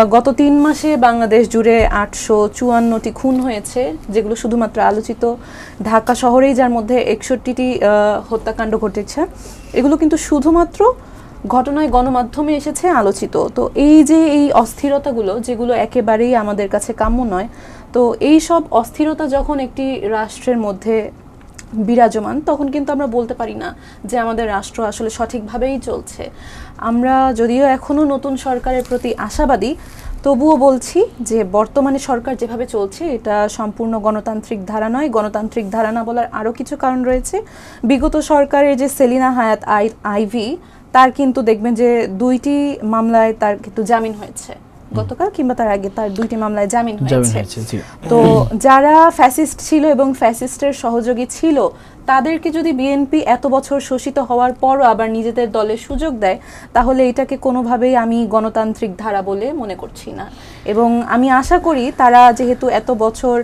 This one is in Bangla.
গত 3 মাসে বাংলাদেশ জুড়ে 854টি খুন হয়েছে, যেগুলো শুধুমাত্র আলোচিত। ঢাকা শহরেই যার মধ্যে 61টি হত্যাকাণ্ড ঘটেছে। এগুলো কিন্তু শুধুমাত্র ঘটনায় গণমাধ্যমে এসেছে, আলোচিত। তো এই যে এই অস্থিরতাগুলো, যেগুলো একেবারেই আমাদের কাছে কাম্য নয়, তো এই সব অস্থিরতা যখন একটি রাষ্ট্রের মধ্যে বিরাজমান, তখন কিন্তু আমরা বলতে পারি না যে আমাদের রাষ্ট্র আসলে সঠিকভাবেই চলছে। আমরা যদিও এখনও নতুন সরকারের প্রতি আশাবাদী, তবুও বলছি যে বর্তমানে সরকার যেভাবে চলছে এটা সম্পূর্ণ গণতান্ত্রিক ধারা নয়। গণতান্ত্রিক ধারা না বলার আরও কিছু কারণ রয়েছে। বিগত সরকারের যে সেলিনা হায়াৎ আইভি, তার কিন্তু দেখবেন যে 2টি মামলায় তার কিন্তু জামিন হয়েছে, গতকাল কিংবা তার আগে তার 2টি মামলায় জামিন হয়েছে। তো যারা ফ্যাসিস্ট ছিল এবং ফ্যাসিস্টের সহযোগী ছিল, তাদেরকে যদি বিএনপি এত বছর শোষিত হওয়ার পরও আবার নিজেদের দলে সুযোগ দেয়, তাহলে এটাকে কোনোভাবেই আমি গণতান্ত্রিক ধারা বলে মনে করছি না। এবং আমি আশা করি তারা যেহেতু এত বছর